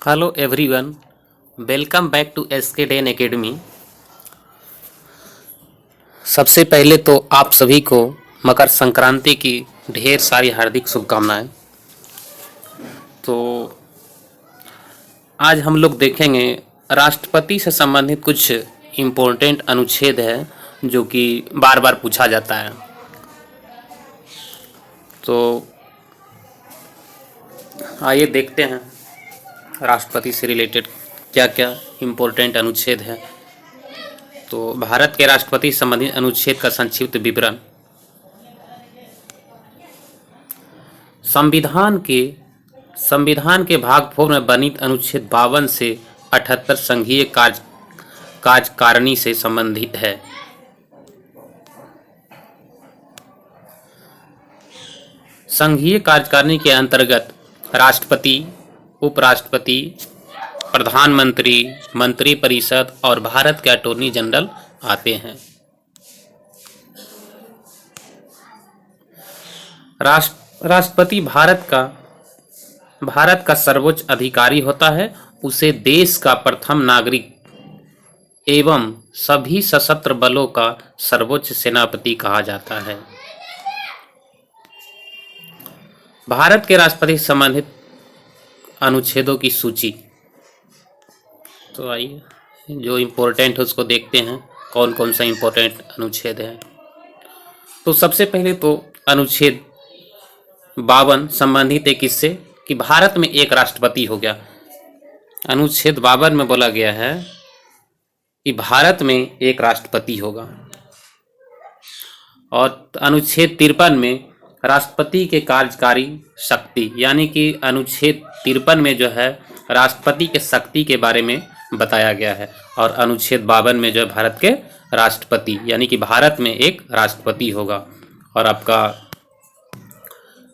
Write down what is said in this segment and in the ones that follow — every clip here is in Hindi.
Hello everyone, welcome back to SK10 academy. सबसे पहले तो आप सभी को मकर संक्रांति की ढेर सारी हार्दिक शुभकामनाएं। तो आज हम लोग देखेंगे राष्ट्रपति से संबंधित कुछ इम्पोर्टेंट अनुच्छेद है जो कि बार बार पूछा जाता है। तो आइए देखते हैं राष्ट्रपति से रिलेटेड क्या क्या इम्पोर्टेंट अनुच्छेद है। तो भारत के राष्ट्रपति संबंधित अनुच्छेद का संक्षिप्त विवरण। संविधान के भाग 4 में वर्णित अनुच्छेद 52 से 78 संघीय कार्यकारिणी से संबंधित है। संघीय कार्यकारिणी के अंतर्गत राष्ट्रपति, उपराष्ट्रपति, प्रधानमंत्री, मंत्रिपरिषद और भारत के अटॉर्नी जनरल आते हैं। राष्ट्रपति भारत का सर्वोच्च अधिकारी होता है। उसे देश का प्रथम नागरिक एवं सभी सशस्त्र बलों का सर्वोच्च सेनापति कहा जाता है। भारत के राष्ट्रपति से संबंधित अनुच्छेदों की सूची। तो आइए जो इम्पोर्टेंट है उसको देखते हैं, कौन कौन सा इम्पोर्टेंट अनुच्छेद है। तो सबसे पहले तो अनुच्छेद 52 संबंधित है किससे कि भारत में एक राष्ट्रपति हो गया। अनुच्छेद 52 में बोला गया है कि भारत में एक राष्ट्रपति होगा। और अनुच्छेद 53 में राष्ट्रपति के कार्यकारी शक्ति, यानी कि अनुच्छेद 53 में जो है राष्ट्रपति के शक्ति के बारे में बताया गया है। और अनुच्छेद 52 में जो है भारत के राष्ट्रपति, यानी कि भारत में एक राष्ट्रपति होगा। और आपका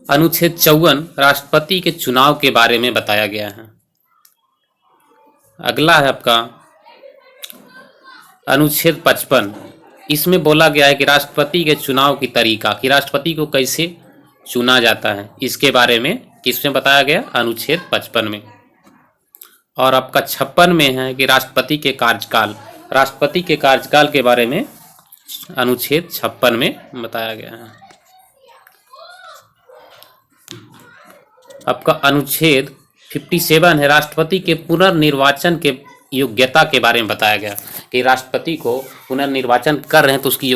अनुच्छेद 54 राष्ट्रपति के चुनाव के बारे में बताया गया है। अगला है आपका अनुच्छेद 55। इसमें बोला गया है कि राष्ट्रपति के चुनाव की तरीका, कि राष्ट्रपति को कैसे चुना जाता है, इसके बारे में किसमें बताया गया, अनुच्छेद 55 में। और आपका 56 में है कि राष्ट्रपति के कार्यकाल के बारे में अनुच्छेद 56 में बताया गया है। आपका अनुच्छेद 57 है राष्ट्रपति के पुनर्निर्वाचन के योग्यता के बारे में बताया गया कि राष्ट्रपति को पुनर्निर्वाचन कर रहे हैं तो उसकी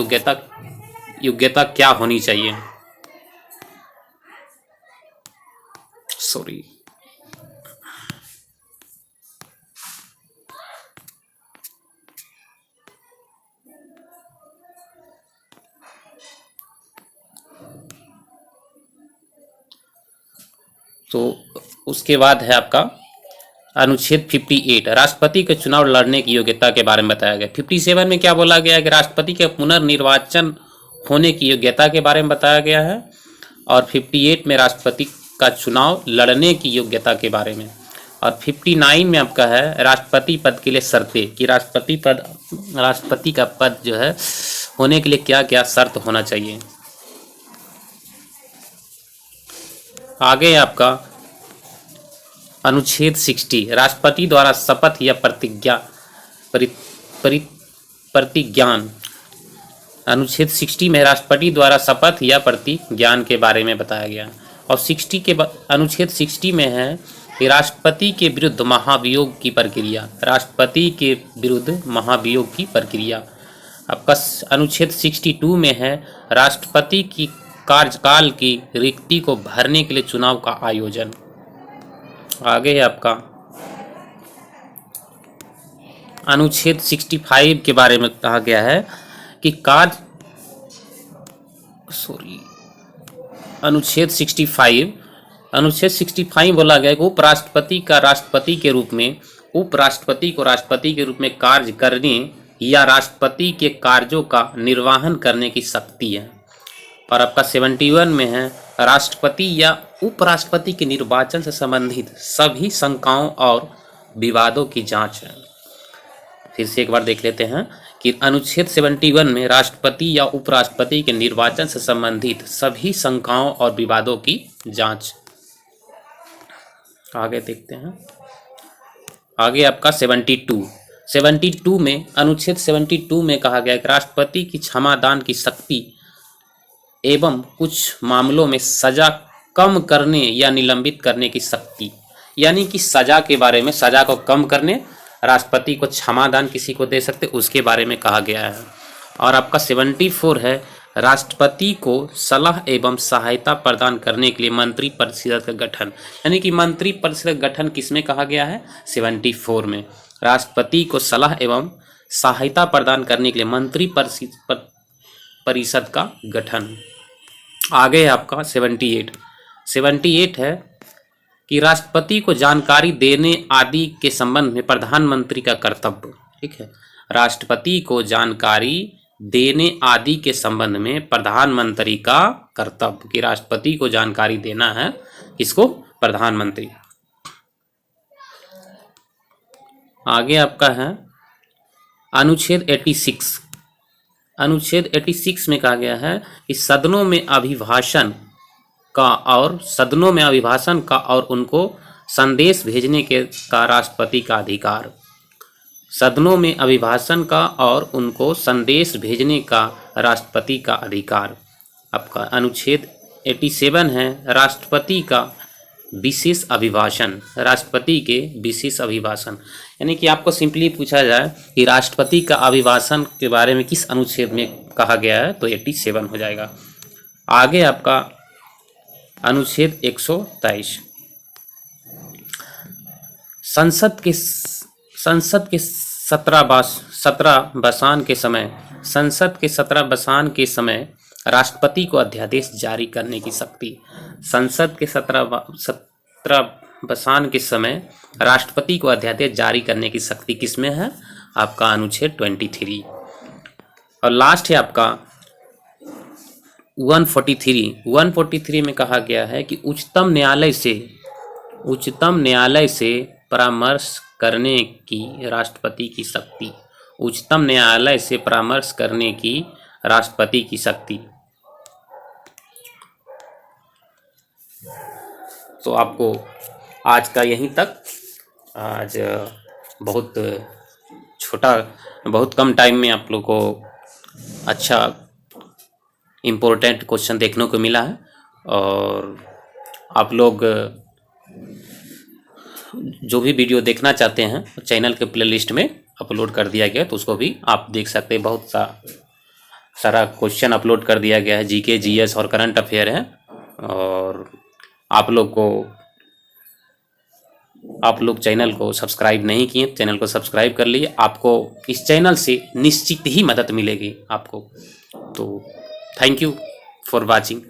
योग्यता क्या होनी चाहिए। सॉरी, तो उसके बाद है आपका अनुच्छेद 58 राष्ट्रपति के चुनाव लड़ने की योग्यता के बारे में बताया गया। 57 में क्या बोला गया है कि राष्ट्रपति के पुनर्निर्वाचन होने की योग्यता के बारे में बताया गया है। और 58 में राष्ट्रपति का चुनाव लड़ने की योग्यता के बारे में। और 59 में आपका है राष्ट्रपति पद के लिए शर्तें, कि राष्ट्रपति का पद जो है होने के लिए क्या क्या शर्त होना चाहिए। आगे आपका अनुच्छेद 60 राष्ट्रपति द्वारा शपथ या प्रतिज्ञान। अनुच्छेद 60 में राष्ट्रपति द्वारा शपथ या प्रतिज्ञान के बारे में बताया गया। और अनुच्छेद 60 में है कि राष्ट्रपति के विरुद्ध महाभियोग की प्रक्रिया। राष्ट्रपति के विरुद्ध महाभियोग की प्रक्रिया। आपका अनुच्छेद 62 में है राष्ट्रपति की कार्यकाल की रिक्ति को भरने के लिए चुनाव का आयोजन। आगे है आपका अनुच्छेद 65 के बारे में कहा गया है कि अनुच्छेद 65 बोला गया है कि उपराष्ट्रपति का राष्ट्रपति के रूप में, उपराष्ट्रपति को राष्ट्रपति के रूप में कार्य करने या राष्ट्रपति के कार्यों का निर्वहन करने की शक्ति है। और आपका 71 में है राष्ट्रपति या उपराष्ट्रपति के निर्वाचन से संबंधित सभी शंकाओं और विवादों की जांच है। फिर से एक बार देख लेते हैं कि अनुच्छेद 71 में राष्ट्रपति या उपराष्ट्रपति के निर्वाचन से संबंधित सभी शंकाओं और विवादों की जांच। आगे देखते हैं आगे आपका 72 में, अनुच्छेद 72 में कहा गया है कि राष्ट्रपति की क्षमादान की शक्ति एवं कुछ मामलों में सजा कम करने या निलंबित करने की शक्ति, यानी कि सजा के बारे में, सजा को कम करने, राष्ट्रपति को क्षमादान किसी को दे सकते, उसके बारे में कहा गया है। और आपका 74 है, राष्ट्रपति को सलाह एवं सहायता प्रदान करने के लिए मंत्रिपरिषद का गठन, यानी कि मंत्रिपरिषद का गठन किसमें कहा गया है? 74 में। राष्ट्रपति को सलाह एवं सहायता प्रदान करने के लिए मंत्रिपरिषद का गठन। आगे है आपका 78 है कि राष्ट्रपति को जानकारी देने आदि के संबंध में प्रधानमंत्री का कर्तव्य। ठीक है, राष्ट्रपति को जानकारी देने आदि के संबंध में प्रधानमंत्री का कर्तव्य, कि राष्ट्रपति को जानकारी देना है, किसको? प्रधानमंत्री। आगे आपका है अनुच्छेद 86 में कहा गया है कि सदनों में अभिभाषण का और उनको संदेश भेजने का राष्ट्रपति का अधिकार। सदनों में अभिभाषण का और उनको संदेश भेजने का राष्ट्रपति का अधिकार। आपका अनुच्छेद 87 है, राष्ट्रपति का विशेष अभिभाषण, राष्ट्रपति के विशेष अभिभाषण, यानी कि आपको सिंपली पूछा जाए कि राष्ट्रपति का अभिभाषण के बारे में किस अनुच्छेद में कहा गया है, तो 87 हो जाएगा। आगे आपका अनुच्छेद 123, संसद के 17 बसान के समय राष्ट्रपति को अध्यादेश जारी करने की शक्ति। संसद के 17 बसान के समय राष्ट्रपति को अध्यादेश जारी करने की शक्ति किसमें है? आपका अनुच्छेद 23। और लास्ट है आपका 143 में कहा गया है कि उच्चतम न्यायालय से परामर्श करने की राष्ट्रपति की शक्ति। उच्चतम न्यायालय से परामर्श करने की राष्ट्रपति की शक्ति। तो आपको आज का यहीं तक। आज बहुत कम टाइम में आप लोग को अच्छा इम्पोर्टेंट क्वेश्चन देखने को मिला है, और आप लोग जो भी वीडियो देखना चाहते हैं चैनल के प्लेलिस्ट में अपलोड कर दिया गया है, तो उसको भी आप देख सकते हैं। बहुत सारा क्वेश्चन अपलोड कर दिया गया है, जीके, जीएस और करंट अफेयर है। और आप लोग चैनल को सब्सक्राइब नहीं किए, चैनल को सब्सक्राइब कर लिए। आपको इस चैनल से निश्चित ही मदद मिलेगी आपको। तो थैंक यू फॉर वाचिंग।